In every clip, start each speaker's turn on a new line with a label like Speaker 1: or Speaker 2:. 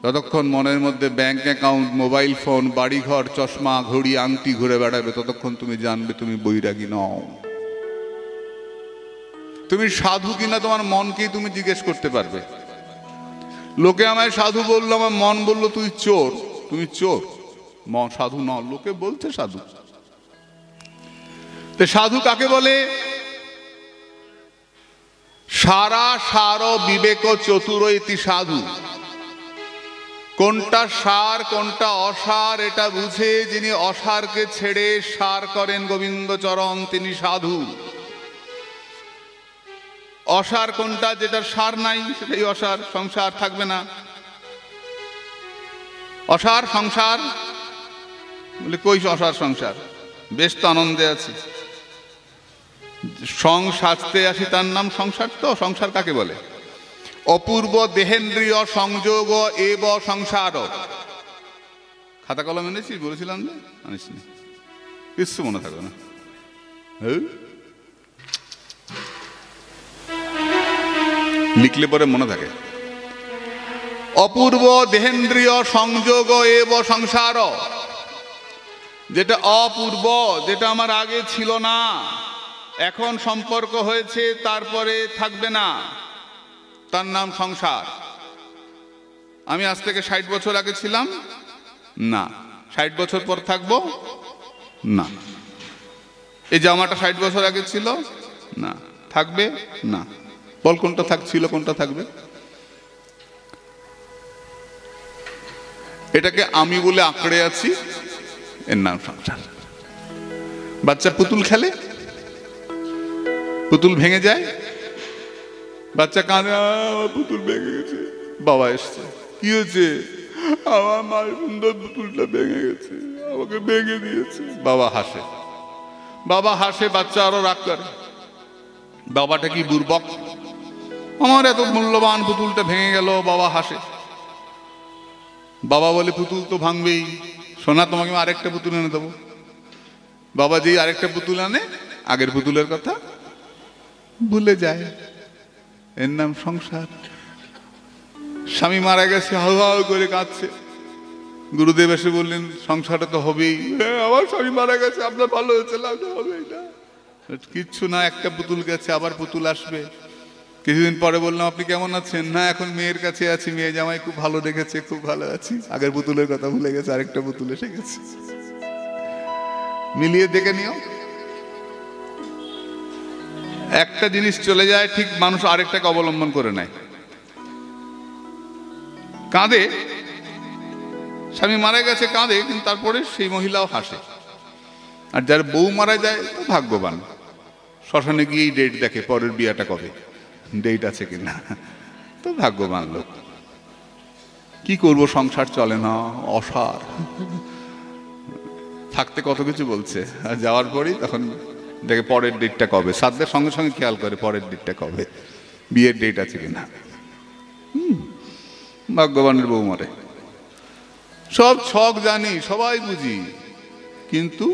Speaker 1: যতক্ষণ মনের মধ্যে ব্যাংক অ্যাকাউন্ট, মোবাইল ফোন, বাড়িঘর, চশমা, ঘড়ি, আংটি ঘুরে বেড়াবে, ততক্ষণ তুমি জানবে তুমি বৈরাগী নও। তুমি সাধু কিনা তোমার মনকেই তুমি জিজ্ঞেস করতে পারবে। লোকে আমায় সাধু বললো, আমার মন বলল তুই চোর। তুমি চোর, মন সাধু ন, লোকে বলছে সাধু। তো সাধু কাকে বলে? সারা সার বিবেক চতুর ইতি সাধু। কোনটা সার কোনটা অসার এটা বুঝে যিনি অসারকে ছেড়ে সার করেন গোবিন্দ চরণ, তিনি সাধু। অসার কোনটা? যেটার সার নাই সেটাই অসার, সংসার থাকবে না। অসার সংসার বলে কই অসার সংসার? বেশ তো আনন্দে আছি। সাজতে আসি তার নাম সংসার। তো সংসার কাকে বলে? অপূর্ব দেহেন্দ্রিয় সংযোগ এব সংসার। খাতা কলম এনেছিস? বলেছিলাম যে আনিস নি, কিছু মনে থাকবে না। লিখলে পরে মনে থাকে। অপূর্ব দেহেন্দ্রিয় সংযোগ এব সংসার। যেটা অপূর্ব, যেটা আমার আগে ছিল না, এখন সম্পর্ক হয়েছে, তারপরে থাকবে না, তার নাম সংসার। আমি আজ থেকে 60 বছর আগে ছিলাম না, 60 বছর পর থাকবো না। এই জামাটা 60 বছর আগে ছিল না, থাকবে না। বল কোনটা থাকছিল, কোনটা থাকবে? এটাকে আমি বলে আঁকড়ে আছি, এর নাম সংসার। বাচ্চা পুতুল খেলে, পুতুল ভেঙে যায়, বাচ্চা কাঁদে, আমার পুতুল ভেঙে গেছে। বাবা এসছে, কি হয়েছে? আমার মায়ের সুন্দর পুতুলটা ভেঙে গেছে, আমাকে ভেঙে দিয়েছে। বাবা হাসে, বাবা হাসে, বাচ্চা আরো রাগ করে। বাবাটা কি বুর্বক? আমার এত মূল্যবান পুতুলটা ভেঙে গেল। বাবা হাসে। বাবা বলে পুতুল তো ভাঙবেই, সোনা তোমাকে আমি আরেকটা পুতুল এনে দেবো। বাবা যেই আরেকটা পুতুল আনে, আগের পুতুলের কথা ভুলে যায়। এর নাম সংসার। স্বামী মারা গেছে, হাউ হাউ করে কাঁদছে। গুরুদেব এসে বললেন সংসারটা তো হবেই। আমার স্বামী মারা গেছে, আপনার ভালো হয়েছে, হবেই না। কিচ্ছু না, একটা পুতুল গেছে, আবার পুতুল আসবে। কিছুদিন পরে বললাম আপনি কেমন আছেন? না, এখন মেয়ের কাছে আছি, মেয়ে জামাই খুব ভালো রেখেছে, খুব ভালো আছি। আগের পুতুলের কথা ভুলে গেছে, আরেকটা পুতুল এসে গেছে। মিলিয়ে দেখে নিও। একটা জিনিস চলে যায়, ঠিক মানুষ আরেকটাকে অবলম্বন করে নেয়। কাঁদে, স্বামী মারা গেছে কাঁদে, কিন্তু তারপরে সেই মহিলাও হাসে। আর যার বউ মারা যায় তো ভাগ্যবান, শ্মশানে গিয়েই ডেট দেখে পরের বিয়াটা কবে, ডেট আছে কিনা, তো ভাগ্যবান লোক। কি করব, সংসার চলে না, অসার। থাকতে কত কিছু বলছে, আর যাওয়ার পরই তখন দেখে পরের ডেটটা কবে। সাধ্যের সঙ্গে সঙ্গে খেয়াল করে পরের ডেটটা কবে, বিয়ের ডেট আছে কিনা। ভাগ্যবানের বউ মরে। সব ছক জানি, সবাই বুঝি, কিন্তু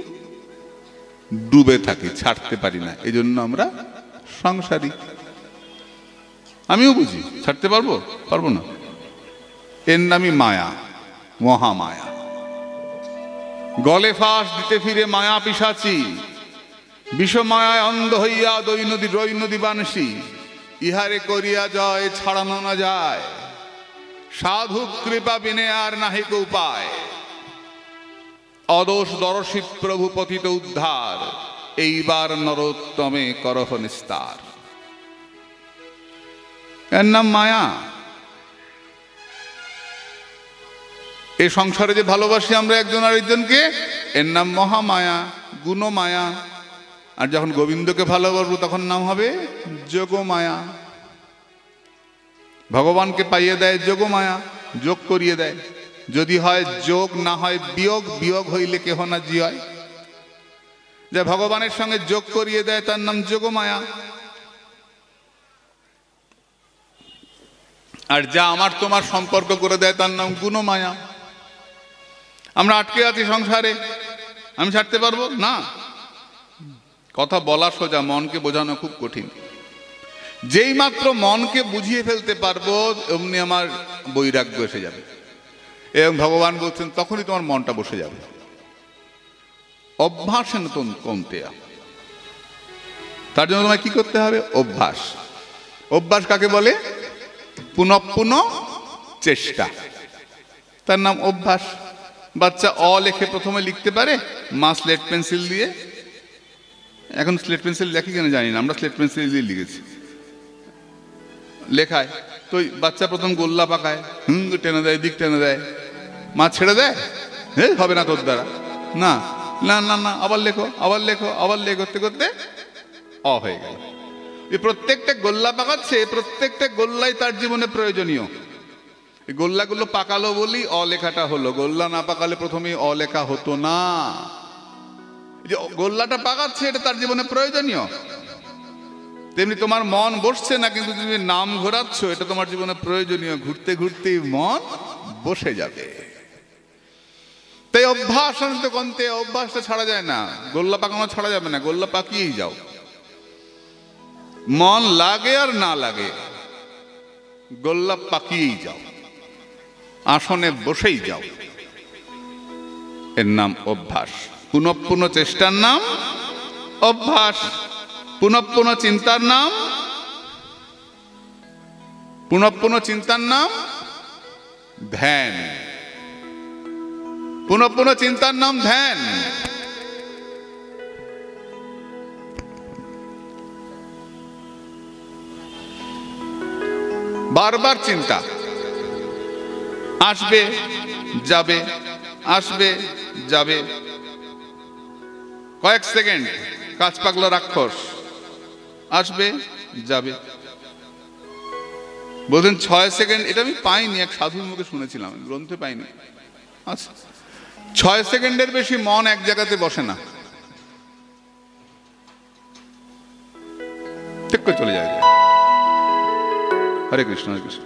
Speaker 1: ডুবে থাকি, ছাড়তে পারি না। এই জন্য আমরা সংসারী। আমিও বুঝি, ছাড়তে পারবো? পারবো না। এর নামই মায়া, মহামায়া। গলে ফাঁস দিতে ফিরে মায়া পিশাচি, বিষমায়ায় অন্ধ হইয়া দৈনদী বানসি। ইহারে করিয়া জয় ছাড়ানো না যায়, সাধু কৃপা বিনে আর নাহিক উপায়। অদোষ দর্শী প্রভু পতিত উদ্ধার, এইবার নরোত্তমে করহ নিস্তার। এর নাম মায়া। এই সংসারে যে ভালোবাসি আমরা একজন আরেকজনকে, এর নাম মহামায়া, গুণমায়া। আর যখন গোবিন্দকে ভালোবাসবো তখন নাম হবে যোগমায়া। ভগবানকে পাইয়ে দেয় যোগমায়া, যোগ করিয়ে দেয়। যদি হয় যোগ, না হয় বিয়োগ। বিয়োগ হইলে কেহ না জি হয়। যে ভগবানের সঙ্গে যোগ করিয়ে দেয় তার নাম যোগমায়া। আর যা আমার তোমার সম্পর্ক করে দেয় তার নাম গুণমায়া। আমরা আটকে আছি সংসারে, আমি ছাড়তে পারবো না। কথা বলা সোজা, মনকে বোঝানো খুব কঠিন। যেই মাত্র মনকে বুঝিয়ে ফেলতে পারবো অমনি আমার বৈরাগ্য এসে যাবে। এবং ভগবান বলছেন তখনই তোমার মনটা বসে যাবে। অভ্যাসেন কৌন্তেয়া, তার জন্য তোমায় কি করতে হবে? অভ্যাস। অভ্যাস কাকে বলে? পুনঃপুন চেষ্টা, তার নাম অভ্যাস। বাচ্চা অ লেখে প্রথমে লিখতে পারে মা স্লেট পেন্সিল দিয়ে। এখন স্লেট পেন্সিল লেখে কেন জানি না, আমরা স্লেট পেন্সিল দিয়ে লিখেছি। লেখায় তো বাচ্চা প্রথম গোল্লা পাকায়, টেনে দেয়, দিক টেনে দেয়, মা ছেড়ে দেয়, হে হবে না তোর দ্বারা, না না না না, আবার লেখো, আবার লেখো, আবার লেখ, করতে করতে অ হয়ে গেল। এই প্রত্যেকটা গোল্লা পাকাচ্ছে, প্রত্যেকটা গোল্লাই তার জীবনে প্রয়োজনীয়। এই গোল্লাগুলো পাকালো বলি অ লেখাটা হলো, গোল্লা না পাকালে প্রথমে অ লেখা হতো না। যে গোল্লাটা পাকাচ্ছে এটা তার জীবনে প্রয়োজনীয়। তেমনি তোমার মন বসছে না, কিন্তু তুমি নাম ঘোরাচ্ছ, এটা তোমার জীবনে প্রয়োজনীয়। ঘুরতে ঘুরতেই মন বসে যাবে। তাই অভ্যাস কন্তে, অভ্যাসটা ছাড়া যায় না, গোল্লা পাকানো ছাড়া যাবে না, গোল্লা পাকিয়েই যাও। মন লাগে আর না লাগে, গোল্লা পাকিয়েই যাও, আসনে বসেই যাও। এর নাম অভ্যাস। পুনঃপুন চেষ্টার নাম অভ্যাস। পুনঃপুন চিন্তার নাম, পুনঃপুন চিন্তার নাম ধ্যান। পুনঃপুন চিন্তার নাম ধ্যান। বারবার চিন্তা আসবে যাবে, আসবে যাবে, কয়েক সেকেন্ড কাজ পাগলা রাক্ষস, আসবে যাবে। বলছেন 6 সেকেন্ড, এটা আমি পাইনি, এক সাধুর মুখে শুনেছিলাম, গ্রন্থে পাইনি। আচ্ছা, 6 সেকেন্ডের বেশি মন এক জায়গাতে বসে না, ঠিক করে চলে যায়। হরে কৃষ্ণ, হরে কৃষ্ণ।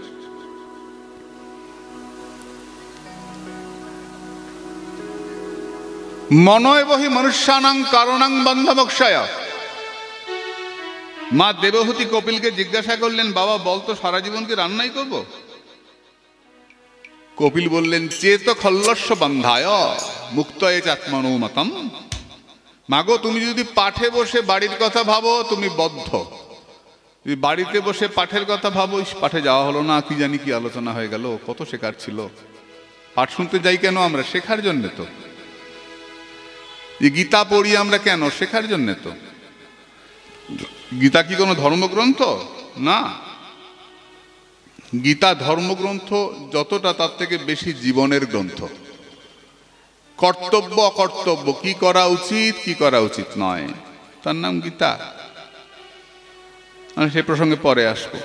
Speaker 1: মনয় বহি মনুষ্যানাং কারণাং বন্ধমোক্ষায়। মা দেবহূতি কপিলকে জিজ্ঞাসা করলেন, বাবা বলতো সারা জীবন কি রান্নাই করব? কপিল বললেন, চেত খল্লস্য বন্ধায় মুক্তয়ে চাত্মনুমতম। মাগো তুমি যদি পাঠে বসে বাড়ির কথা ভাবো তুমি বদ্ধ। বাড়িতে বসে পাঠের কথা ভাবো, পাঠে যাওয়া হলো না, কি জানি কি আলোচনা হয়ে গেল, কত শেখার ছিল। পাঠ শুনতে যাই কেন আমরা? শেখার জন্য তো। গীতা পড়ি আমরা কেন? শেখার জন্য তো। গীতা কি কোনো ধর্মগ্রন্থ? না, গীতা ধর্মগ্রন্থ যতটা, তার থেকে বেশি জীবনের গ্রন্থ। কর্তব্য অকর্তব্য, কি করা উচিত কি করা উচিত নয়, তার নাম গীতা। আমি সে প্রসঙ্গে পরে আসবো।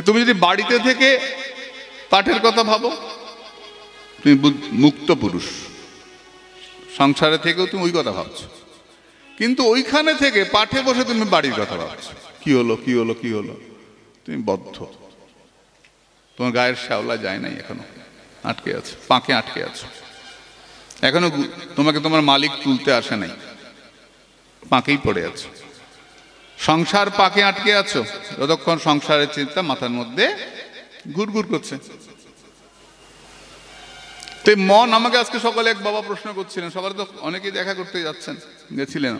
Speaker 1: তুমি যদি বাড়িতে থেকে পাঠের কথা ভাবো, তুমি মুক্ত পুরুষ। সংসারে থেকেও তুমি ওই কথা ভাবছো, কিন্তু ওইখানে থেকে পাঠে বসে তুমি বাড়ির কথা ভাবছো, কি হলো কি হলো কি হলো, তুমি বদ্ধ। তোমার গায়ের শ্যাওলা যায় নাই, এখনো আটকে আছে, পাকে আটকে আছো এখনো। তোমাকে তোমার মালিক তুলতে আসে নাই, পাকেই পড়ে আছো। সংসার পাকে আটকে আছো, যতক্ষণ সংসারের চিন্তা মাথার মধ্যে ঘুরঘুর করছে। তো মন, আমাকে আজকে সকালে এক বাবা প্রশ্ন করছিলেন, সকালে তো অনেকেই দেখা করতে যাচ্ছেন, গেছিলেন,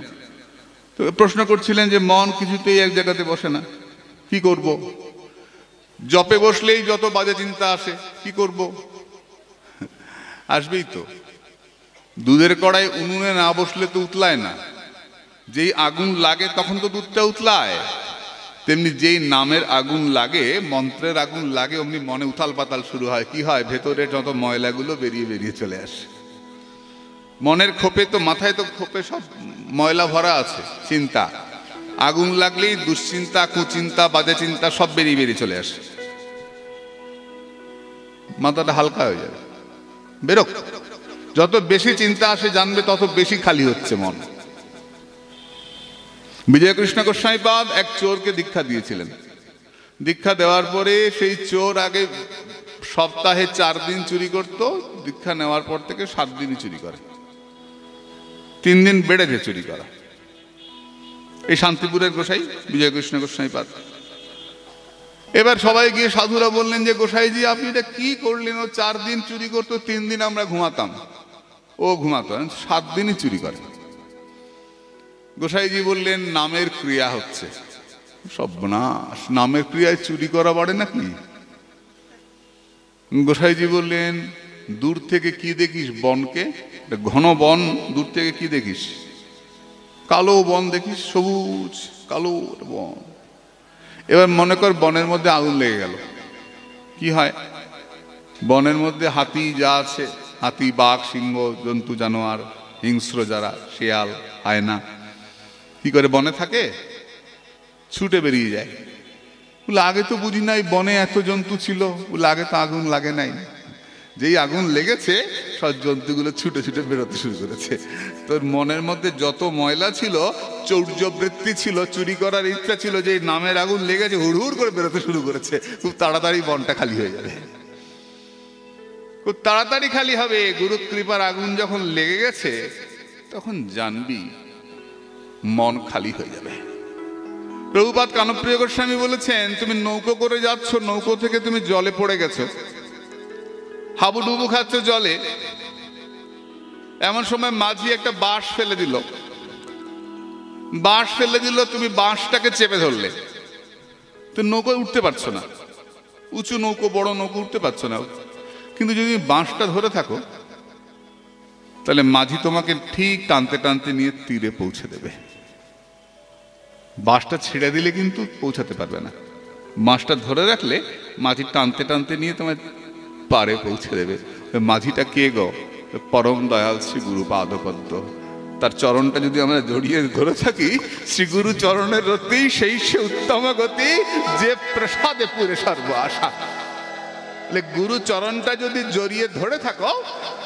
Speaker 1: তো প্রশ্ন করছিলেন যে মন কিছুতেই এক জায়গাতে বসে না, কি করব? জপে বসলেই যত বাজে চিন্তা আসে, কি করব? আসবেই তো। দুধের কড়াই উনুনে না বসলে তো উতলায় না, যেই আগুন লাগে তখন তো দুধটা উতলায়। তেমনি যেই নামের আগুন লাগে, মন্ত্রের আগুন লাগে, অমনি মনে উথাল পাতাল শুরু হয়। কি হয়? ভেতরে যত ময়লাগুলো বেরিয়ে বেরিয়ে চলে আসে। মনের খোপে তো, মাথায় তো খোপে সব ময়লা ভরা আছে, চিন্তা। আগুন লাগলেই দুশ্চিন্তা, কুচিন্তা, বাজে চিন্তা সব বেরিয়ে বেরিয়ে চলে আসে। মাথাটা হালকা হয়ে যাবে, বেরোক। যত বেশি চিন্তা আসে জানবে তত বেশি খালি হচ্ছে মন। বিজয়কৃষ্ণ গোস্বামীপাদ এক চোরকে দীক্ষা দিয়েছিলেন। দীক্ষা দেওয়ার পরে সেই চোর আগে সপ্তাহে 4 দিন চুরি করত, দীক্ষা নেওয়ার পর থেকে 7 দিনই চুরি করে। 3 দিন বেড়েছে চুরি করা। এই শান্তিপুরের গোসাই বিজয়কৃষ্ণ গোস্বামীপাদ। এবার সবাই গিয়ে সাধুরা বললেন যে গোসাইজি আপনি এটা কি করলেন? ও 4 দিন চুরি করতো, 3 দিন আমরা ঘুমাতাম, ও ঘুমাতো, 7 দিনই চুরি করে। গোসাইজি বললেন নামের ক্রিয়া হচ্ছে। সর্বনাশ, নামের ক্রিয়ায় চুরি করা বাড়ে নাকি? গোসাইজি বললেন দূর থেকে কি দেখিস? বনকে, ঘন বন, দূর থেকে কি দেখিস? কালো বন দেখিস, সবুজ কালো বন। এবার মনে কর বনের মধ্যে আগুন লেগে গেল, কি হয়? বনের মধ্যে হাতি যা আছে, হাতি, বাঘ, সিংহ, জন্তু জানোয়ার, হিংস্র যারা, শিয়াল, হায়না, কি করে বনে থাকে? ছুটে বেরিয়ে যায়। বলে আগে তো বুঝি নাই বনে এত জন্তু ছিল। বলে আগে তো আগুন লাগে নাই, যেই আগুন লেগেছে সব জন্তুগুলো ছুটে ছুটে বেরোতে শুরু করেছে। তোর মনের মধ্যে যত ময়লা ছিল, চৌর্যবৃত্তি ছিল, চুরি করার ইচ্ছা ছিল, যে নামের আগুন লেগেছে হুড় করে বেরোতে শুরু করেছে। খুব তাড়াতাড়ি বনটা খালি হয়ে যাবে, খুব তাড়াতাড়ি খালি হবে। গুরু কৃপার আগুন যখন লেগে গেছে তখন জানবি মন খালি হয়ে যাবে। প্রভুপাদ কানপ্রিয় গোস্বামী বলেছেন তুমি নৌকো করে যাচ্ছ, নৌকো থেকে তুমি জলে পড়ে গেছো, হাবুডুবু খাচ্ছ জলে। এমন সময় মাঝি একটা বাঁশ ফেলে দিল, বাঁশ ফেলে দিল, তুমি বাঁশটাকে চেপে ধরলে, তো নৌকোয় উঠতে পারছো না। উঁচু নৌকো, বড় নৌকো, উঠতে পারছো না। কিন্তু যদি বাঁশটা ধরে থাকো তাহলে মাঝি তোমাকে ঠিক টানতে টানতে নিয়ে তীরে পৌঁছে দেবে। বাঁশটা ছেড়ে দিলে কিন্তু পৌঁছাতে পারবে না। বাঁশটা ধরে রাখলে মাঝি টানতে টানতে নিয়ে তোমার পারে পৌঁছে দেবে। মাঝিটা কে গো? পরম দয়াল শ্রী গুরু পাদপদ্ম। তার চরণটা যদি আমরা জড়িয়ে ধরে থাকি, শ্রী গুরু চরণের রতেই সেই সে উত্তম গতি, যে প্রসাদে পুরে সর্ব আশা। গুরু চরণটা যদি জড়িয়ে ধরে থাকো,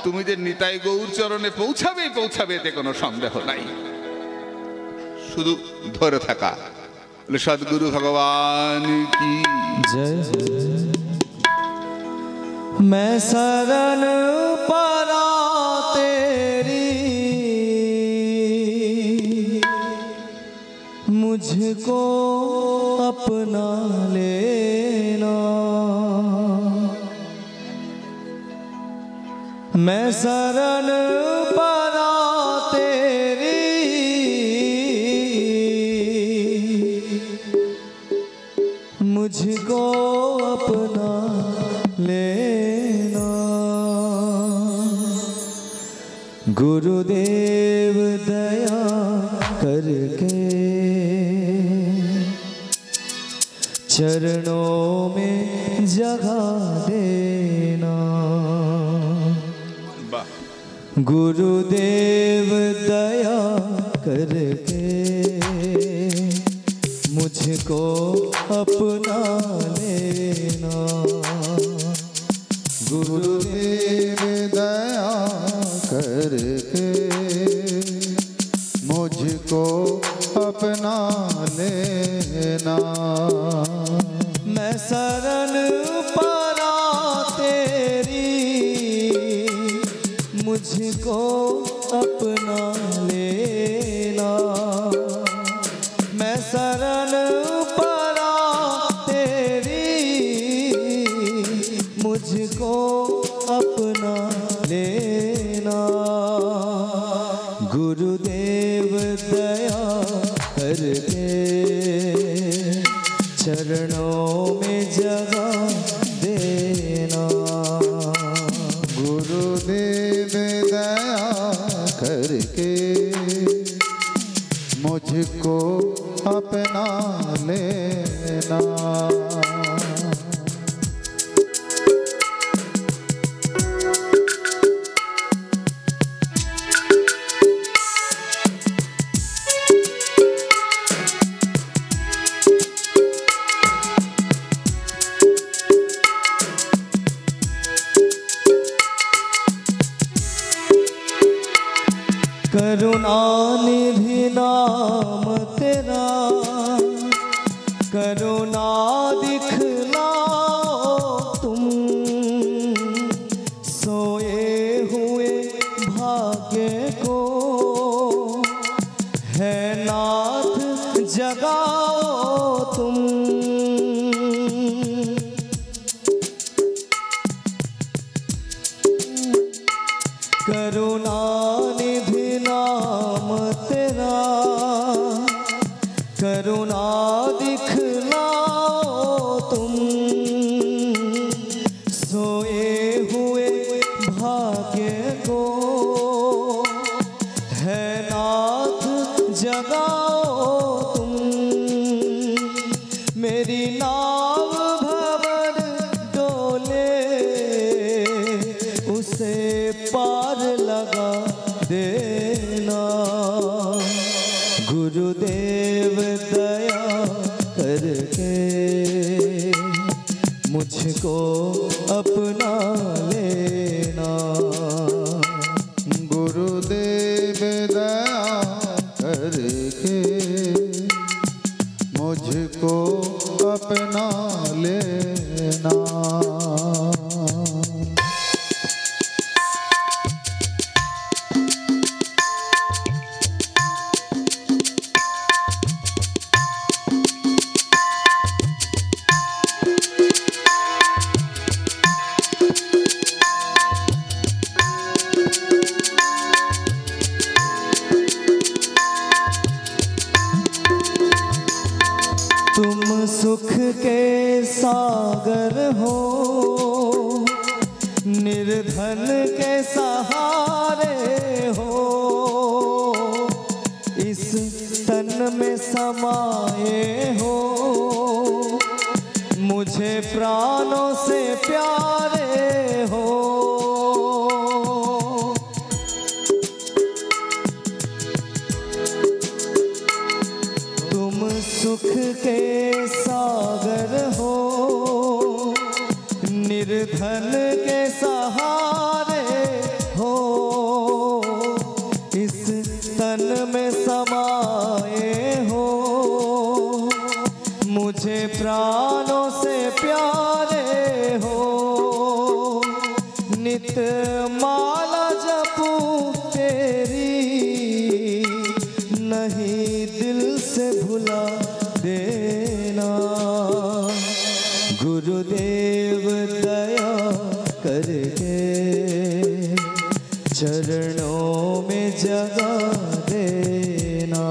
Speaker 1: তুমি যে নিতাই গৌর চরণে পৌঁছাবেই পৌঁছাবে, এতে কোনো সন্দেহ নাই। শুধু ধরে থাকা। সদ্গুরু ভগবান কি
Speaker 2: जय। मैं शरण परा तेरी, मुझको अपना लेना। मैं शरण परा तेरी, मुझको अपना लेना। गुरुदेव दया करके चरणों में जगह देना। गुरुदेव दया करके मुझको अपना लेना।
Speaker 3: गुरुदेव दया करके मुझको अपना लेना।
Speaker 2: मैं शरण परा तेरी, मुझको अपना लेना। मैं शरण परा तेरी, मुझको अपना लेना। गुरुदेव दया करके चरणों में जगह देना।
Speaker 3: गुरुदेव दया करके मुझको अपना लेना।
Speaker 2: करुणानिधि नाम तेरा, करुणा दिखलाओ तुम। सोए हुए भाग्य को है नाथ जगाओ तुम। करुणा दिखलाओ तुम, सोए हुए भाग्य को है नाथ जगाओ तुम। मेरी नाव भंवर डोले उसे पार लगा देना। गुरुदेव दया करके मुझको अपना लेना।
Speaker 3: गुरुदेव दया करके मुझको अपना लेना।
Speaker 2: तुम सुख के सागर हो, निर्धन के सहारे हो। इस तन में समाये हो, मुझे प्राणों से प्यारे हो। तुम सुख के सागर हो, निर्धन के सहारे हो। इस तन में समाये हो, मुझे प्राणों से प्यारे हो। नित माला जपूं तेरी, नहीं दिल से भुला देना। गुरुदेव दया करके चरणों में जगा देना।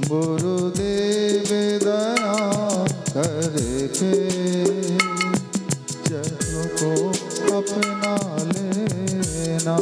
Speaker 3: गुरुदेव दया करके चरणों को अपना लेना।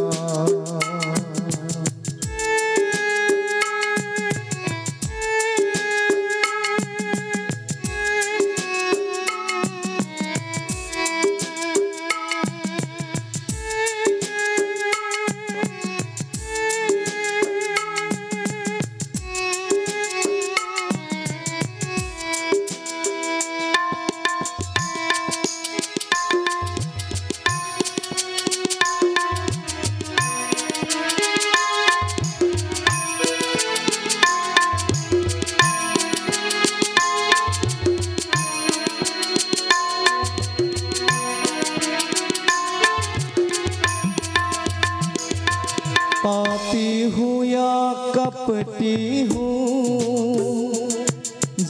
Speaker 2: पापी हूँ या कपटी हूँ,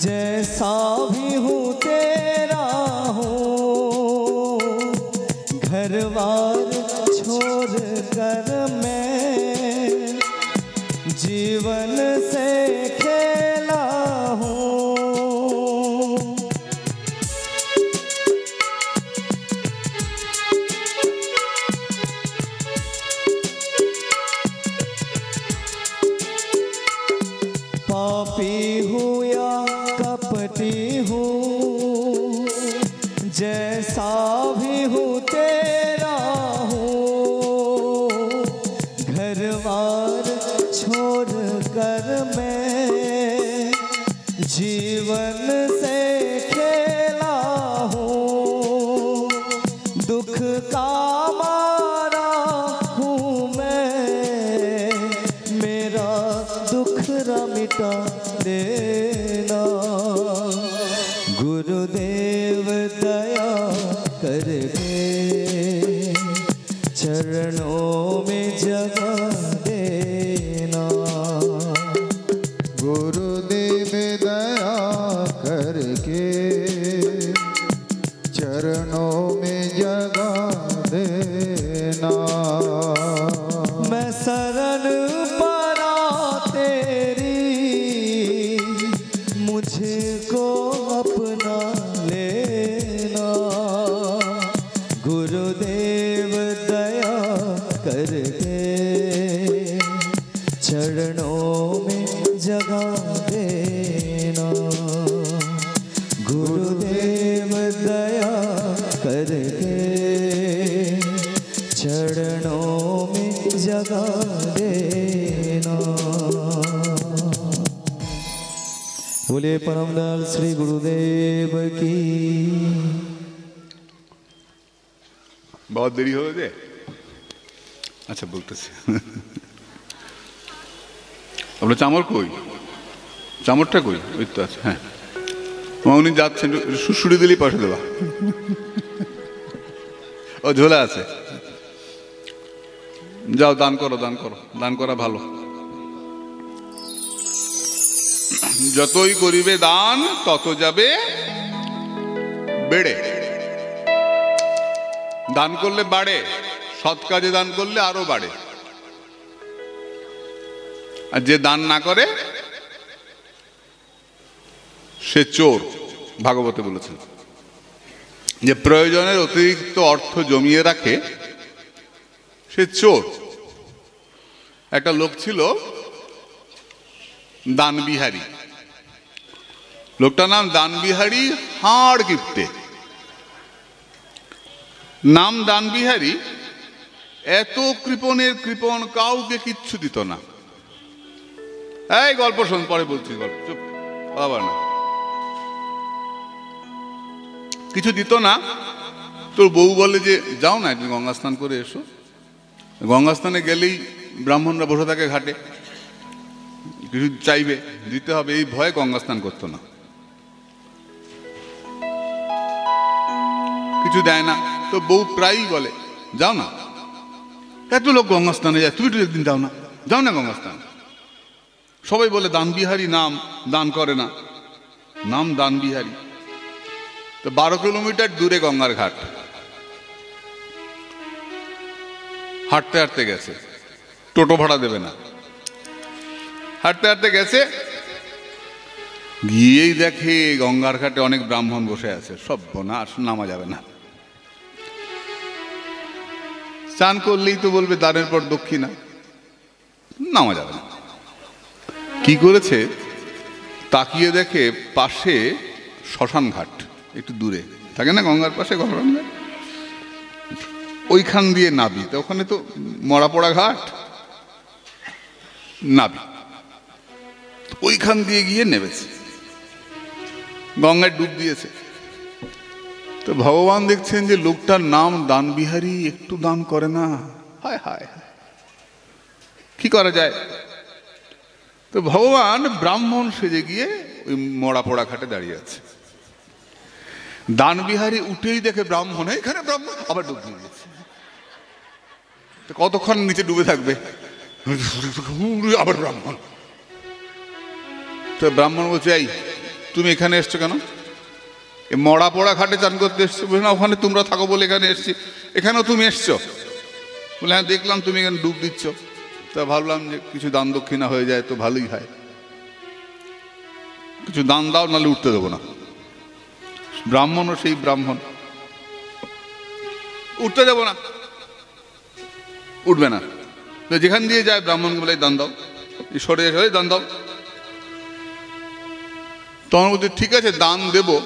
Speaker 2: जैसा भी हूँ तेरा हूँ। घरवार छोड़ कर मैं जीवन से खेला हूँ। पापी हूँ या कपटी हूँ, जैसा भी हूँ तेरा हूँ। घरवार छोड़ कर मैं जीवन से खेला हूँ। दुख का मारा हूँ मैं, मेरा दुखरा मिटा देना। गुरुदेव दया करके चरणों में जगा देना।
Speaker 3: गुरुदेव दया करके चरणों में जगा देना।
Speaker 2: मैं शरण पड़ा तेरी, देना। गुरुदेव दया करके चरणों में जगा देना। बोले परमदयाल श्री गुरुदेव की।
Speaker 1: बहुत देरी हो गए। আচ্ছা বলতেছি, আপনার চামর কই? চামরটা কই? ওই তো আছে। হ্যাঁ, উনি যাচ্ছেন, সুড়সুড়ি দিলেই পয়সা দেবা। ও ঝোলা আছে, যাও দান করো, দান করো, দান করা ভালো। যতই করিবে দান তত যাবে বেড়ে। দান করলে বাড়ে, সৎ কাজে দান করলে আরো বাড়ে। আর যে দান না করে সে চোর। ভাগবতে বলেছেন যে প্রয়োজনের অতিরিক্ত অর্থ জমিয়ে রাখে সে চোর। একটা লোক ছিল দানবিহারী। লোকটার নাম দানবিহারী, হাড় কিপ্টে। নাম দানবিহারী, এত কৃপণের কৃপণ, কাউকে কিচ্ছু দিত না। এই গল্প শোন, পরে বলছি গল্প, চুপ আবার না। কিছু দিত না। তোর বউ বলে যে যাও না একদিন গঙ্গা স্নান করে এসো। গঙ্গা স্নানে গেলেই ব্রাহ্মণরা বসে থাকে ঘাটে, কিছু চাইবে, দিতে হবে, এই ভয়ে গঙ্গা স্নান করতো না। কিছু দেয় না, তো বউ প্রায়ই বলে যাও না, এত লোক গঙ্গা স্নানে যায়, তুমি তো একদিন যাও না, যাও না গঙ্গা স্নান। সবাই বলে দানবিহারী নাম, দান করে না, নাম দানবিহারী। তো 12 কিলোমিটার দূরে গঙ্গার ঘাট, হাঁটতে হাঁটতে গেছে, টোটো ভাড়া দেবে না। হাঁটতে হাঁটতে গেছে, গিয়েই দেখে গঙ্গার ঘাটে অনেক ব্রাহ্মণ বসে আছে। সর্বনাশ, নামা যাবে না। স্নান করলেই তো বলবে দানের পর দক্ষিণা, নামা যাবে না। কি করেছে, তাকিয়ে দেখে পাশে শ্মশান ঘাট, একটু দূরে থাকে না গঙ্গার পাশে শ্মশান ঘাট, ওইখান দিয়ে নাবি। তো ওখানে তো মরা পড়া ঘাট, নাবি ওইখান দিয়ে গিয়ে নেমেছে, গঙ্গায় ডুব দিয়েছে। তো ভগবান দেখছেন যে লোকটার নাম দানবিহারী, একটু দান করে না। হায় হায়, কি করা যায়? তো ভগবান ব্রাহ্মণ সেজে গিয়ে ওই মরা পোড়া ঘাটে দাঁড়িয়ে আছে। দানবিহারী উঠেই দেখে ব্রাহ্মণ, এখানে ব্রাহ্মণ, আবার ডুব দিয়ে দিয়েছে। তো কতক্ষণ নিচে ডুবে থাকবে, আবার ব্রাহ্মণ। তো ব্রাহ্মণ বলছে, এই তুমি এখানে এসছো কেন? মরা পোড়া ঘাটে চান করতে এসছো? বলে না, ওখানে তোমরা থাকো বলে এখানে এসছি। এখানেও তুমি এসছো? বলে হ্যাঁ, দেখলাম তুমি এখানে ডুব দিচ্ছ, তা ভাবলাম যে কিছু দান দক্ষিণা হয়ে যায় তো ভালোই হয়, কিছু দান দাও, নাহলে উঠতে দেবো না। ব্রাহ্মণও সেই ব্রাহ্মণ, উঠতে দেবো না, উঠবে না। তো যেখান দিয়ে যায় ব্রাহ্মণকে বলে দান দাও, সরে এসে দান দাও। তখন বলছে ঠিক আছে দান দেবো,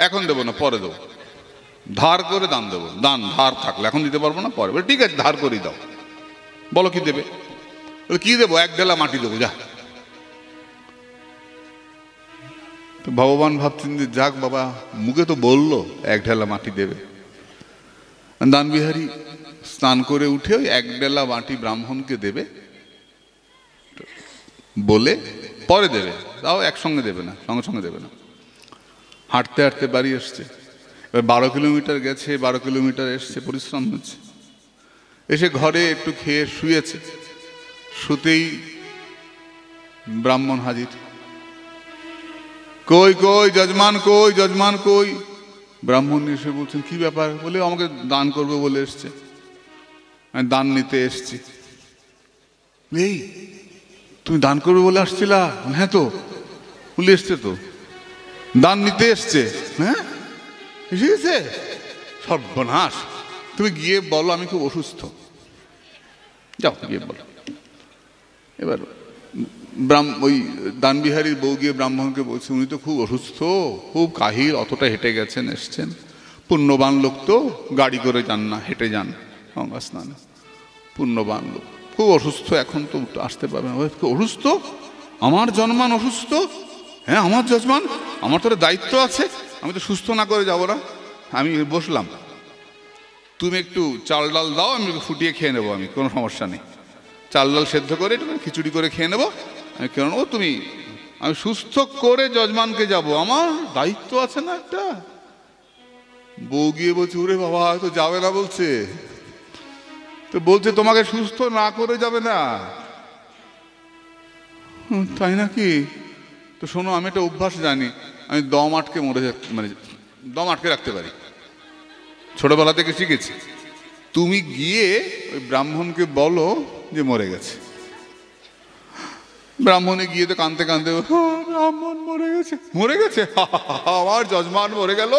Speaker 1: এখন দেবো না, পরে দেবো, ধার করে দান দেবো। দান ধার থাকলে এখন দিতে পারবো না, পরে। বলে ঠিক আছে ধার করেই দাও, বলো কি দেবে? বলে কি দেবো? 1 ঢেলা মাটি দেবো, যা। তো ভগবান ভাবছেন যে যাক বাবা, মুখে তো বললো 1 ঢেলা মাটি দেবে। দানবিহারী স্নান করে উঠে ওই 1 ঢেলা মাটি ব্রাহ্মণকে দেবে বলে পরে দেবে, তাও একসঙ্গে দেবে না, সঙ্গে সঙ্গে দেবে না। হাঁটতে হাঁটতে বাড়ি এসছে। এবার 12 কিলোমিটার গেছে, 12 কিলোমিটার এসছে, পরিশ্রম হচ্ছে। এসে ঘরে একটু খেয়ে শুয়েছে, শুতেই ব্রাহ্মণ হাজির। কই কই যজমান, কই যজমান কই? ব্রাহ্মণ এসে বলছেন কি ব্যাপার? বলে আমাকে দান করবে বলে এসছে, আমি দান নিতে এসছি। এই তুমি দান করবে বলে আসছিলা? হ্যাঁ তো, বলে এসছে তো, দান নিতে এসছে। হ্যাঁ এসে গেছে, সর্বনাশ। তুমি গিয়ে বলো আমি খুব অসুস্থ, যাও গিয়ে বলো। এবার ওই দানবিহারীর বউ গিয়ে ব্রাহ্মণকে বলছে, উনি তো খুব অসুস্থ, খুব কাহিল, অতটা হেঁটে গেছেন এসছেন, পুণ্যবান লোক তো, গাড়ি করে যান না, হেঁটে যান গঙ্গা স্নানে, পুণ্যবান লোক, খুব অসুস্থ, এখন তো আসতে পারবে না। অসুস্থ? আমার জন্মান অসুস্থ? হ্যাঁ আমার যজমান, আমার তো দায়িত্ব আছে, আমি তো সুস্থ না করে যাব না। আমি বসলাম, তুমি একটু চাল ডাল দাও, আমি ফুটিয়ে খেয়ে নেবো, আমি কোনো সমস্যা নেই, চাল ডাল সেদ্ধ করে একটু খিচুড়ি করে খেয়ে নেবো, আমি কেন নেবো, তুমি, আমি সুস্থ করে যজমানকে যাব, আমার দায়িত্ব আছে না একটা। বউ গিয়ে বলছে, ওরে বাবা হয়তো যাবে না বলছে, তো বলছে তোমাকে সুস্থ না করে যাবে না। তাই নাকি? তো শোনো, আমি একটা অভ্যাস জানি, আমি দম আটকে মানে দম আটকে রাখতে পারি, ছোটবেলা থেকে শিখেছি। তুমি গিয়ে ওই ব্রাহ্মণকে বলো যে মরে গেছে। ব্রাহ্মণে গিয়ে তো কাঁদতে কাঁদতে, ব্রাহ্মণ মরে গেছে, মরে গেছে, আমার যজমান মরে গেল,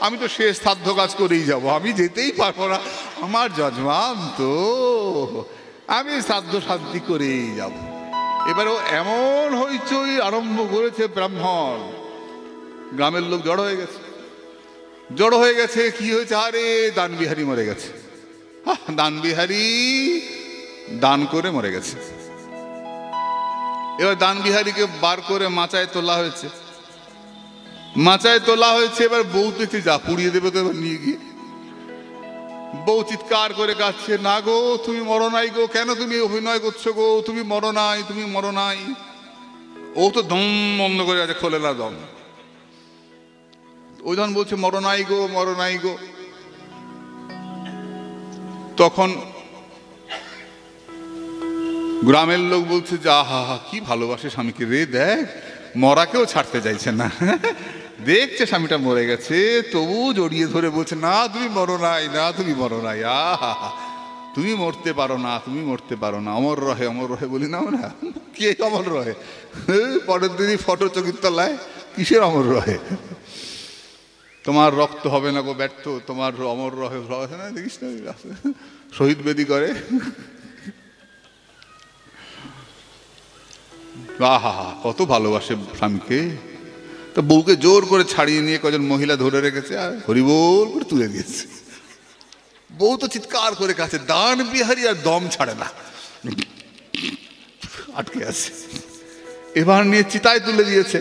Speaker 1: আমি তো শেষ শ্রাদ্ধ কাজ করেই যাব, আমি যেতেই পারবো না, আমার যজমান তো, আমি শ্রাদ্ধ শান্তি করেই যাব। এবারে এমন হইচই আরম্ভ করেছে ব্রাহ্মণ, গ্রামের লোক জড়ো হয়ে গেছে, জড়ো হয়ে গেছে। কি হয়েছে? আরে দানবিহারী মরে গেছে, দানবিহারী দান করে মরে গেছে। এবার দানবিহারীকে বার করে মাচায় তোলা হয়েছে, মাচায় তোলা হয়েছে। এবার বউ দেখছে, যা পুড়িয়ে দেবে তো, এবার নিয়ে গিয়ে বউ চিৎকার করে কাঁদছে, না গো তুমি মরো নাই গো, কেন তুমি অভিনয় করছো গো, তুমি মরো নাই, তুমি মরো নাই। ও তো দম বন্ধ করে আছে, খোলে না দম। ওই ধন বলছে, মরো নাই গো, মরো নাই গো। তখন গ্রামের লোক বলছে, যা হা হা, কি ভালোবাসে স্বামীকে রে, দেখ মরাকেও ছাড়তে চাইছে না, দেখছে স্বামীটা মরে গেছে, তবু জড়িয়ে ধরে বলছে, না তুমি মরো নাই, না তুমি মরো নাই, আহা তুমি মরতে পারো না, তুমি মরতে পারো না, অমর রহে, অমর রহে বলি না আমরা, কে অমর রহে? পরের দিনই ফটো চকির তলায়, কিসের অমর রহে? তোমার রক্ত হবে না গো ব্যর্থ, তোমার অমর রহে না, দেখিস না শহীদ বেদি করে। আহা কত ভালোবাসে স্বামীকে। তো বউকে জোর করে ছাড়িয়ে নিয়ে কজন মহিলা ধরে রেখেছে আর হরিবোল করে তুলে দিয়েছে। বউ তো চিৎকার করে কাছে, দানবিহারী আর দম ছাড়ে না, আটকে আছে। এবার নিয়ে চিতায় তুলে দিয়েছে,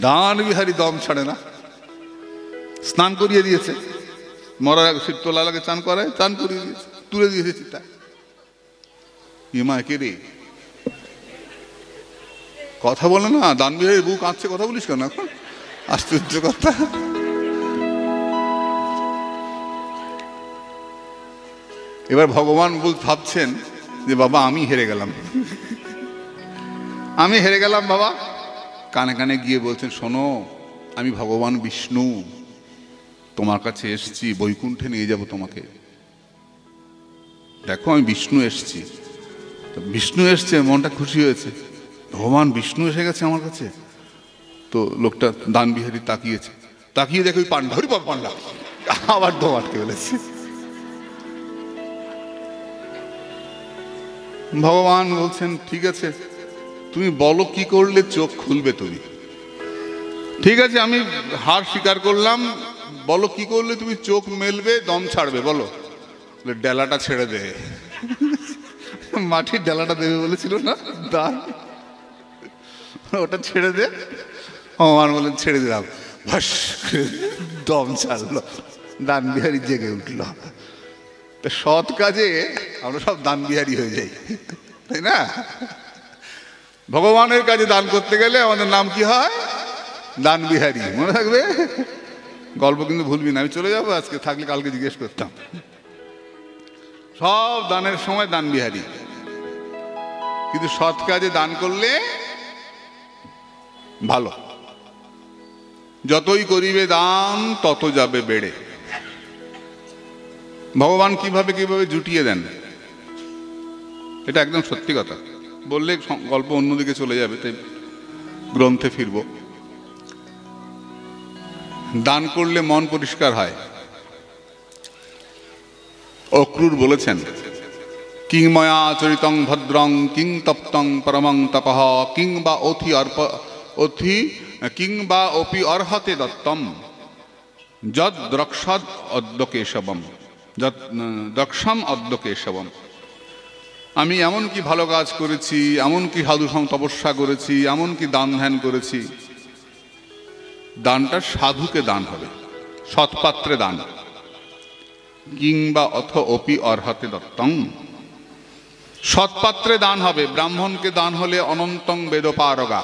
Speaker 1: দানবিহারী দম ছাড়ে না, স্নান করিয়ে দিয়েছে, মরার তোলা লাগে চান করায়, চান করিয়ে দিয়েছে, তুলে দিয়েছে চিতায়। ইমা কে রে, কথা বলে না, দানবিহারীর বউ কাঁদছে, কথা বলিস কেন এখন? আশ্চর্য কথা। এবার ভগবান ভাবছেন যে বাবা আমি হেরে গেলাম, আমি হেরে গেলাম বাবা। কানে কানে গিয়ে বলছেন, শোনো আমি ভগবান বিষ্ণু, তোমার কাছে এসছি, বৈকুণ্ঠে নিয়ে যাব তোমাকে, দেখো আমি বিষ্ণু এসছি। বিষ্ণু এসছে, মনটা খুশি হয়েছে, ভগবান বিষ্ণু এসে গেছে আমার কাছে। তো লোকটা দানবিহারী তাকিয়েছে, তাকিয়ে দেখে ওই পান্ডা, হরি বাবা পান্ডা, আবার দম আটকে ফেলেছে। ভগবান বলছেন, ঠিক আছে তুমি বলো কি করলে চোখ খুলবে তুমি, ঠিক আছে আমি হার স্বীকার করলাম, বলো কি করলে তুমি চোখ মেলবে, দম ছাড়বে, বলো। ডেলাটা ছেড়ে দে, মাটির ডেলাটা দেবে বলেছিল না দান, ওটা ছেড়ে দে। ভগবান বলেন ছেড়ে দিলাম, ভাস দম ছাড়লো, দানবিহারী জেগে উঠল। তা সৎ কাজে আমরা সব দানবিহারী হয়ে যাই, তাই না? ভগবানের কাজে দান করতে গেলে আমাদের নাম কি হয়? দানবিহারী, মনে থাকবে। গল্প কিন্তু ভুলবি না, আমি চলে যাবো আজকে, থাকলে কালকে জিজ্ঞেস করতাম। সব দানের সময় দানবিহারী, কিন্তু সৎ কাজে দান করলে ভালো। যতই করিবে দান তত যাবে বেড়ে। ভগবান কিভাবে কিভাবে জুটিয়ে দেন, এটা একদম সত্যি কথা। বললে গল্প অন্যদিকে চলে যাবে, তাই গ্রন্থে ফিরব। দান করলে মন পরিষ্কার হয়। অক্রূর বলেছেন, কিং ময়া চরিতং ভদ্রং কিং তপ্তং পরমং তপঃ কিং বা কিং বা অপি অর্হতে দত্তম যদ দ্রক্ষদ অদ্য কেশবম যদ দ্রক্ষম অদ্য কেশবম। আমি এমন কি ভালো কাজ করেছি, এমন কি সাধু তপস্যা করেছি, এমন কি দান ধ্যান করেছি। দানটা সাধুকে দান হবে, সৎপাত্রে দান। কিংবা অথ অপি অর্হতে দত্তং, সৎপাত্রে দান হবে। ব্রাহ্মণকে দান হলে অনন্তং বেদপারগা,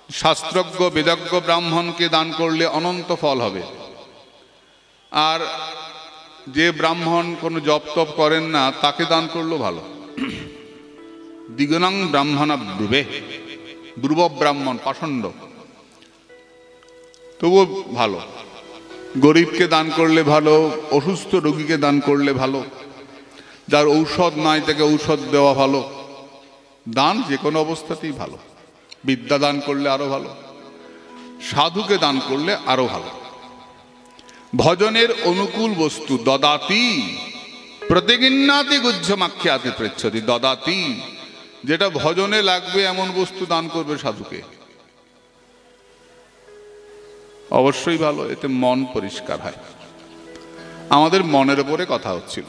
Speaker 1: শাস্ত্রজ্ঞ বেদজ্ঞ ব্রাহ্মণকে দান করলে অনন্ত ফল হবে। আর যে ব্রাহ্মণ কোনো জপ তপ করেন না তাকে দান করলেও ভালো। দ্বিগুণং ব্রাহ্মণ ব্রুবে, ব্রুব ব্রাহ্মণ পাষণ্ড, তবুও ভালো। গরিবকে দান করলে ভালো, অসুস্থ রোগীকে দান করলে ভালো, যার ঔষধ নাই তাকে ঔষধ দেওয়া ভালো। দান যে কোনো অবস্থাতেই ভালো। বিদ্যা দান করলে আরো ভালো, সাধুকে দান করলে আরো ভালো। ভজনের অনুকূল বস্তু দদাতি প্রতিগিন্নাতি গুহ্যমাখ্যাতি পৃচ্ছতি। দদাতি, যেটা ভজনে লাগবে এমন বস্তু দান করবে সাধুকে, অবশ্যই ভালো। এতে মন পরিষ্কার হয়। আমাদের মনের উপরে কথা হচ্ছিল।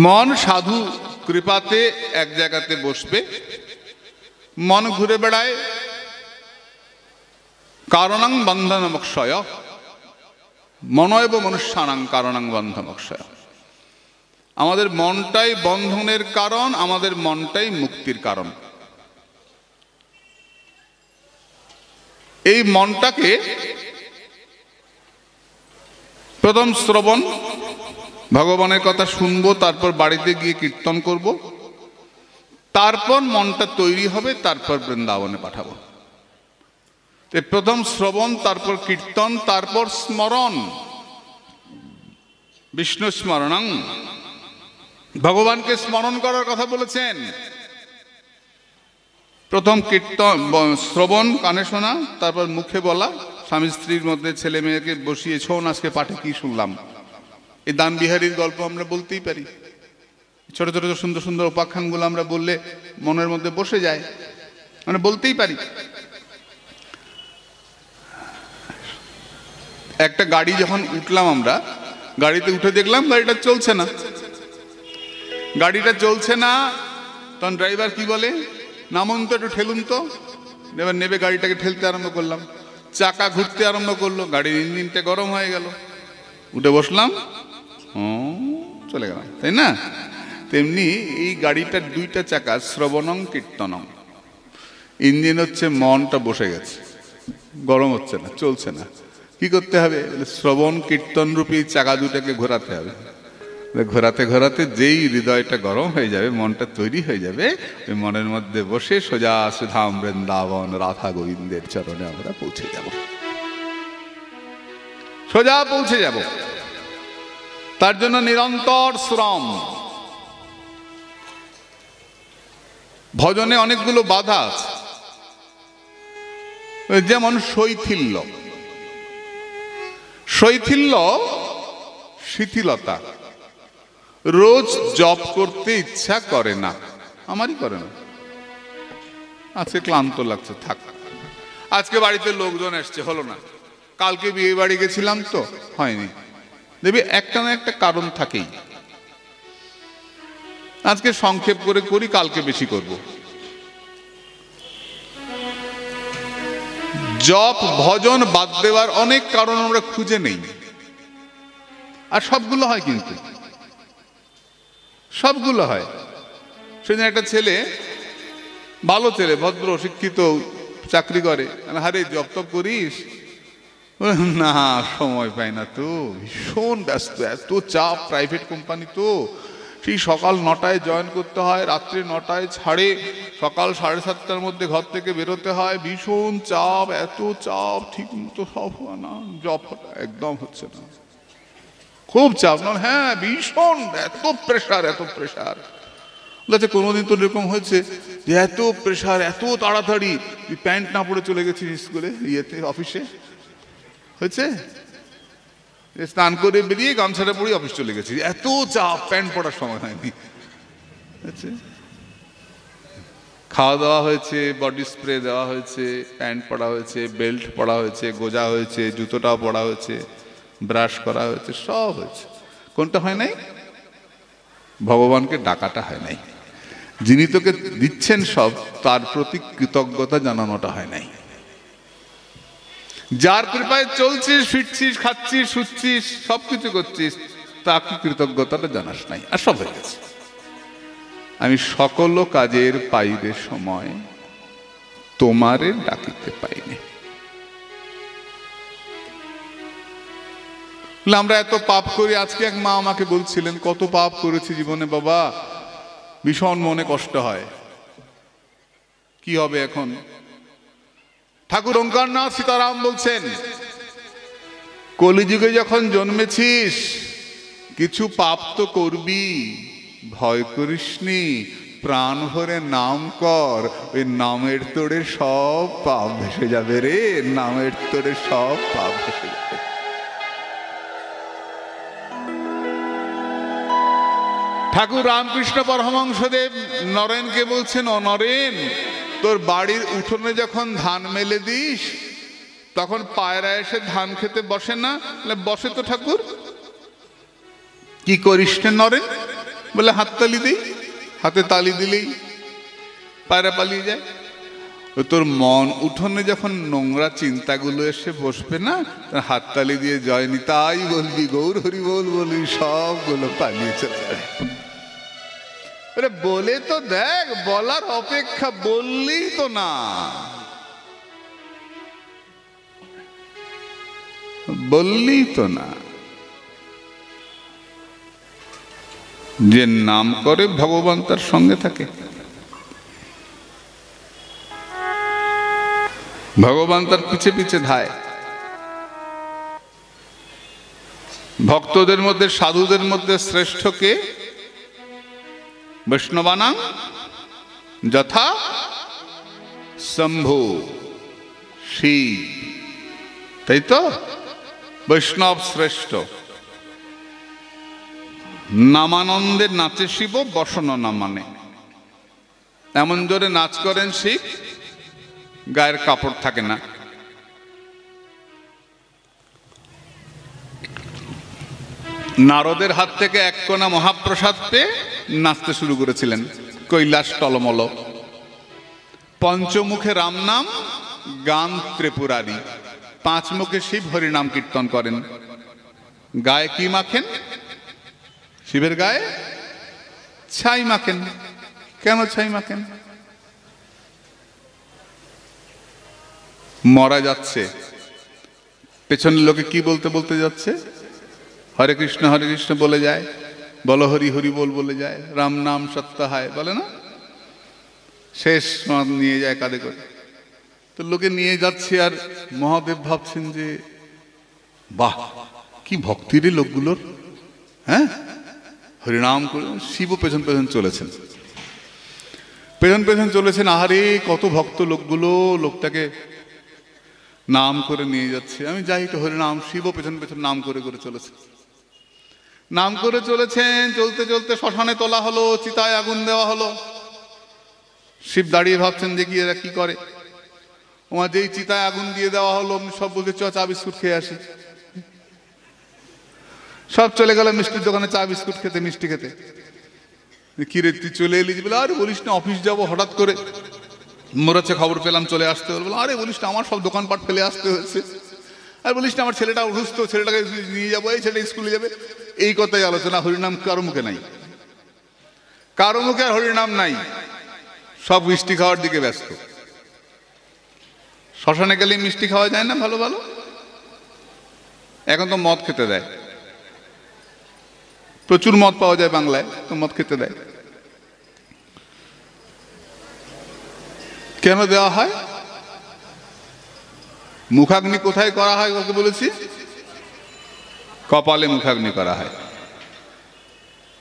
Speaker 1: মন সাধু কৃপাতে এক জায়গাতে বসবে, মন ঘুরে বেড়ায় কারণং বন্ধনমক্ষয়, মনৈব মনুষ্যানাং কারণং বন্ধনমক্ষয়। আমাদের মনটাই বন্ধনের কারণ, আমাদের মনটাই মুক্তির কারণ। এই মনটাকে প্রথম শ্রবণ, ভগবানের কথা শুনবো, তারপর বাড়িতে গিয়ে কীর্তন করব, তারপর মনটা তৈরি হবে, তারপর বৃন্দাবনে পাঠাবো। প্রথম শ্রবণ, তারপর কীর্তন, তারপর স্মরণ, বিষ্ণু স্মরণং। ভগবানকে স্মরণ করার কথা বলেছেন। প্রথম কীর্তন শ্রবণ, কানে শোনা, তারপর মুখে বলা। স্বামী স্ত্রীর মধ্যে ছেলে মেয়েকে বসিয়ে শোন আজকে পাঠে কি শুনলাম। এই দান বিহারীর গল্প আমরা বলতেই পারি। ছোট ছোট সুন্দর সুন্দর উপাখ্যানগুলো আমরা বললে মনের মধ্যে বসে যায়, মানে বলতেই পারি। একটা গাড়ি যখন উঠলাম আমরা, গাড়িতে উঠে দেখলাম গাড়িটা চলছে না। গাড়িটা চলছে না, তখন ড্রাইভার কি বলে, নামুন তো, একটু ঠেলুন তো। এবার নেবে গাড়িটাকে ঠেলতে আরম্ভ করলাম, চাকা ঘুরতে আরম্ভ করলো, গাড়ির ইঞ্জিনটা গরম হয়ে গেল। উঠে বসলাম, চলে গেলাম, তাই না? তেমনি এই গাড়িটার দুইটা চাকা, শ্রবণং কীর্তনং। ইঞ্জিন হচ্ছে মনটা বসে গেছে, গরম হচ্ছে না, চলছে না। কি করতে হবে? শ্রবণ কীর্তন রূপী চাকা দুটাকে ঘোরাতে হবে। ঘোরাতে ঘোরাতে যেই হৃদয়টা গরম হয়ে যাবে, মনটা তৈরি হয়ে যাবে, ওই মনের মধ্যে বসে সোজা সুধাম বৃন্দাবন রাধা গোবিন্দের চরণে আমরা পৌঁছে যাব, সোজা পৌঁছে যাব। তার জন্য নিরন্তর শ্রম। ভজনে অনেকগুলো বাধা আছে, যেমন শৈথিল্য। শৈথিল্য শিথিলতা। রোজ জপ করতে ইচ্ছা করে না, আমারই করে না। আজকে ক্লান্ত লাগছে, থাক। আজকে বাড়িতে লোকজন এসছে, হলো না। কালকে বিয়ে বাড়ি গেছিলাম তো, হয়নি। দেখবি একটা না একটা কারণ থাকেই। আজকে সংক্ষেপ করে করি, কালকে বেশি করব। জপ ভজন বাদ দেওয়ার অনেক কারণ আমরা খুঁজে নেই, আর সবগুলো হয়, কিন্তু সবগুলো হয়। সেদিন একটা ছেলে, ভালো ছেলে, ভদ্র শিক্ষিত, চাকরি করে। আরে জপ তপ করিস? না, সময় পাই না তো, ভীষণ ব্যস্ত, এত চাপ, প্রাইভেট কোম্পানি তো। সেই সকাল 9টায় জয়েন করতে হয়, রাত্রি 9টায় ছাড়ে, সকাল 7:30টার মধ্যে ঘর থেকে বেরোতে হয়। ভীষণ চাপ, এত চাপ, ঠিক মতো সব হয় না, জব একদম হচ্ছে না, খুব চাপ। না, হ্যাঁ ভীষণ, এত প্রেশার, এত প্রেশার। বলছে কোনোদিন তো এরকম হয়েছে যে এত প্রেশার, এত তাড়াতাড়ি প্যান্ট না পরে চলে গেছিস স্কুলে, ইয়েতে, অফিসে? হয়েছে? স্নান করে বেরিয়ে গামছাটা পরে অফিস চলে গেছি, এত চাপ, প্যান্ট পরার সময় হয়নি। আচ্ছা, খাওয়া দাওয়া হয়েছে, বডি স্প্রে দেওয়া হয়েছে, প্যান্ট পরা হয়েছে, বেল্ট পরা হয়েছে, গোজা হয়েছে, জুতোটাও পরা হয়েছে, ব্রাশ করা হয়েছে, সব হয়েছে। কোনটা হয় নাই? ভগবানকে ডাকাটা হয় নাই। যিনি তোকে দিচ্ছেন সব, তার প্রতি কৃতজ্ঞতা জানানোটা হয় নাই। যার কৃপায় চলছিস, ফিরছিস, খাচ্ছিস, শুচ্ছিস, সবকিছু করছিস, তাকে কৃতজ্ঞতাটা জানাস নাই, আর সব হয়ে গেছে। আমি সকল কাজের পাইবে সময়, তোমারে ডাকিতে পাইনি। আমরা এত পাপ করি। আজকে এক মা আমাকে বলছিলেন, কত পাপ করেছি জীবনে বাবা, ভীষণ মনে কষ্ট হয়। কি হবে এখন? ঠাকুর ওঙ্কারনাথ সীতারাম বলছেন, কলিযুগে যখন জন্মেছিস কিছু পাপ তো করবি, ভয় করিসনি, প্রাণ ভরে নাম কর, ওই নামের তোড়ে সব পাপ ভেসে যাবে রে, নামের তোড়ে সব পাপ ভেসে যাবে। ঠাকুর রামকৃষ্ণ পরমহংসদেব নরেনকে বলছেন, ও নরেন, তোর বাড়ির উঠোনে যখন ধান মেলে দিস, তখন পায়রা এসে ধান খেতে বসে না? বসে তো ঠাকুর। কি করিস না নরেন? বলে হাততালি দিই, হাতে তালি দিলেই পায়রা পালিয়ে যায়। তোর মন উঠোনে যখন নোংরা চিন্তাগুলো এসে বসবে না, হাততালি দিয়ে জয় নিতাই বলবি, গৌর হরি বল বলবি, সবগুলো পালিয়ে চলে যাবে। বলে তো দেখ, বলার অপেক্ষা, বললেই তো না। বললেই তো না। যে নাম করে ভগবান তার সঙ্গে থাকে, ভগবান তার পিছে পিছে ধায়। ভক্তদের মধ্যে, সাধুদের মধ্যে শ্রেষ্ঠ কে? বৈষ্ণবানাং যথা শম্ভু, শিব, তাই তো? বৈষ্ণব শ্রেষ্ঠ। নামানন্দে নাচে শিব, বসন না মানে। এমন জোরে নাচ করেন শিব, গায়ের কাপড় থাকে না। নারদের হাত থেকে এক কোনা মহাপ্রসাদ পেয়ে নাচতে শুরু করেছিলেন, কৈলাস টলমল। পঞ্চমুখে রাম নাম, গান ত্রিপুরারি। পাঁচ মুখে শিব হরিনাম কীর্তন করেন। গায়ে কি মাখেন? শিবের গায়ে ছাই মাখেন। কেন ছাই মাখেন? মরা যাচ্ছে, পেছনের লোকে কি বলতে বলতে যাচ্ছে? হরে কৃষ্ণ বলে যায়, বলো হরি হরি বল বলে যায়, রাম নাম সত্যাহায় বলে না? শেষ নিয়ে যায় কাঁধে করে। তো লোকে নিয়ে যাচ্ছে, আর মহাদেব ভাবছেন যে বাহ, কি ভক্তির লোকগুলোর, হ্যাঁ, হরিনাম করে। শিবও পেছন পেছন চলেছেন, পেছন পেছন চলেছেন। আহারে কত ভক্ত লোকগুলো লোকটাকে নাম করে নিয়ে যাচ্ছে। আমি যাই তো হরিনাম। শিবও পেছন পেছন নাম করে করে চলেছে, নাম করে চলেছেন। চলতে চলতে শ্মশানে তোলা হলো, চিতায় আগুন দেওয়া হলো। শিব দাঁড়িয়ে ভাবছেন যে কি এরা কি করে। ওমা যেই চিতায় আগুন দিয়ে দেওয়া হলো, সব বলছে চ চা বিস্কুট খেয়ে আসি। সব চলে গেল মিষ্টির দোকানে চা বিস্কুট খেতে, মিষ্টি খেতে। কি রে তুই চলে এলি? বলে আরে বলিস না, অফিস যাবো, হঠাৎ করে মরেছে খবর পেলাম, চলে আসতে হলো। বলে আরে বলিস না, আমার সব দোকানপাট ফেলে আসতে হয়েছে। আর বলিস না, আমার ছেলেটা অসুস্থ, ছেলেটাকে নিয়ে যাবো, এই ছেলেটা স্কুলে যাবে। এই কথাই আলোচনা। হরিনাম কারো মুখে নাই, কারো মুখে আর হরিনাম নাই। সব মিষ্টি খাওয়ার দিকে ব্যস্ত। শ্মশানে গেলে মিষ্টি খাওয়া যায় না ভালো ভালো? এখন তো মদ খেতে দেয়, প্রচুর মদ পাওয়া যায় বাংলায়, তো মদ খেতে দেয়। কেন দেওয়া হয়? মুখাগ্নি কোথায় করা হয় কাউকে বলেছি? কপালে মুখাগ্নি করা হয়।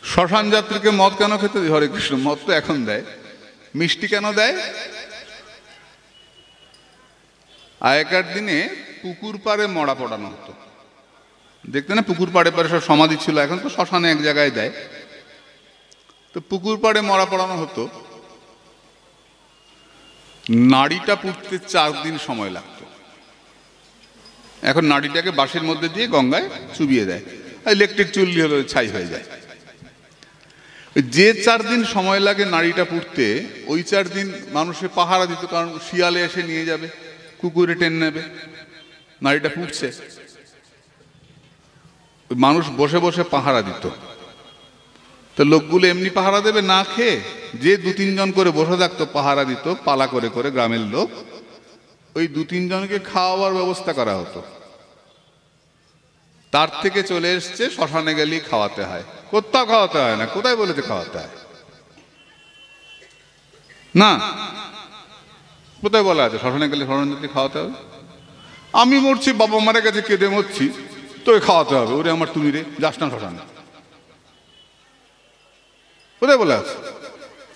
Speaker 1: শ্মশান যাত্রীকে মদ কেন খেতে দেয়? হরে কৃষ্ণ, মদ তো এখন দেয়। মিষ্টি কেন দেয়? আগেকার দিনে পুকুর পাড়ে মরা পড়ানো হতো। দেখতে না পুকুর পাড়ে পাড়ে সব সমাধি ছিল, এখন তো শ্মশানে এক জায়গায় দেয়। তো পুকুর পাড়ে মরা পড়ানো হতো, নাড়িটা পুড়তে 4 দিন সময় লাগতো। এখন নাড়িটাকে বাঁশের মধ্যে দিয়ে গঙ্গায় চুবিয়ে দেয়, ইলেকট্রিক চুল্লি হলো ছাই হয়ে যায়। যে 4 দিন সময় লাগে নাড়িটা পুড়তে, ওই 4 দিন মানুষে পাহারা দিত, কারণ শিয়ালে এসে নিয়ে যাবে, কুকুরে টেনে নেবে, নাড়িটা পুড়ছে। মানুষ বসে বসে পাহারা দিত। তো লোকগুলো এমনি পাহারা দেবে না খেয়ে, যে 2-3 জন করে বসে থাকতো পাহারা দিত পালা করে করে, গ্রামের লোক, ওই 2-3 জনকে খাওয়াবার ব্যবস্থা করা হতো। তার থেকে চলে এসছে শ্মশানে গেলেই খাওয়াতে হয়। কোথাও খাওয়াতে হয় না, কোথায় বলেছে খাওয়াতে হয়? না, কোথায় বলা আছে শ্মশানে গেলে শরণার্থী খাওয়াতে হবে? আমি মরছি, বাবা মারা গেছে, কেঁদে মরছি, তো খাওয়াতে হবে। ওরে আমার তুমি রে, যাস না শ্মশানে, কোথায় বলা আছে?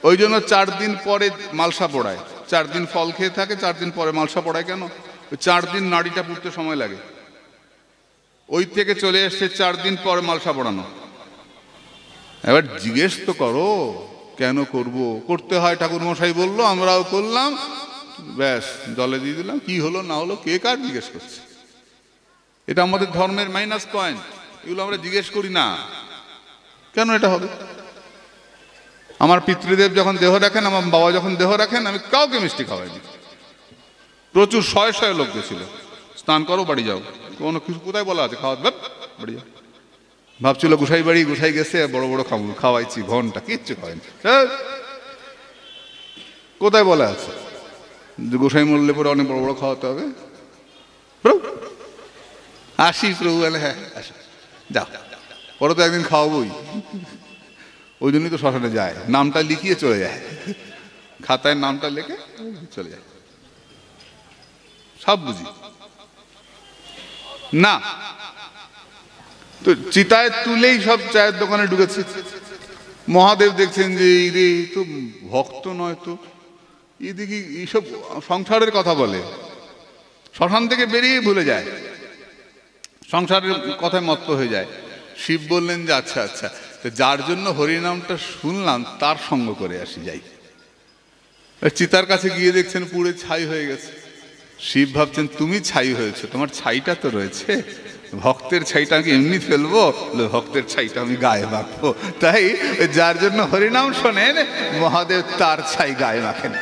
Speaker 1: ওই জন্য 4 দিন পরে মালসা পড়ায়। 4 দিন ফল খেয়ে থাকে, 4 দিন পরে মালসা পড়ায়। কেন? 4 দিন নাড়িটা পুড়তে সময় লাগে। ওই থেকে চলে এসছে 4 দিন পরে মালসা পড়ানো। এবার জিজ্ঞেস তো করো, কেন করব? করতে হয়, ঠাকুর মশাই বললো, আমরাও করলাম, ব্যাস জলে দিয়ে দিলাম। কি হলো না হলো কে কার জিজ্ঞেস করছে? এটা আমাদের ধর্মের মাইনাস পয়েন্ট। এগুলো আমরা জিজ্ঞেস করি না, কেন এটা হবে? আমার পিতৃদেব যখন দেহ রাখেন, আমার বাবা যখন দেহ রাখেন, আমি কাউকে মিষ্টি খাওয়াইনি। প্রচুর শয়ে শয়ে লোক গেছিল, স্নান করো বাড়ি যাও, কোনো কিছু কোথায় বলা আছে খাওয়া বাড়ি যাও? ভাবছিল গোসাই বাড়ি, গোসাই গেছে, বড় বড় খাওয়াইছি, ঘন্টা কিচ্ছু খাওয়াইনি। কোথায় বলা আছে গোসাই মরলে পরে অনেক বড় বড় খাওয়াতে হবে? আসি প্রভু বলে, হ্যাঁ আসো, যাও, পরে তো একদিন খাওয়াবোই। ওই জন্যই তো শ্মশানে যায়, নামটা লিখিয়ে চলে যায়, খাতায় নামটা লিখে চলে যায়। সব বুঝি না, তো চিতায় তুলেই সব চায়ের দোকানে ঢুকেছে। মহাদেব দেখছেন যে রে তো ভক্ত নয়, তো এদিকে এইসব সংসারের কথা বলে, শ্মশান থেকে বেরিয়ে ভুলে যায়, সংসারের কথায় মত্ত হয়ে যায়। শিব বললেন যে আচ্ছা আচ্ছা, যার জন্য হরিনামটা শুনলাম তার সঙ্গ করে আসি, যাই। চিতার কাছে গিয়ে দেখছেন পুড়ে ছাই হয়ে গেছে। শিব ভাবছেন তুমি ছাই হয়েছে, তোমার ছাইটা তো রয়েছে, ভক্তের ছাইটা আমি এমনি ফেলবো? ভক্তের ছাইটা আমি গায়ে মাখবো। তাই যার জন্য হরিনাম শোনেন, মহাদেব তার ছাই গায়ে মাখেন।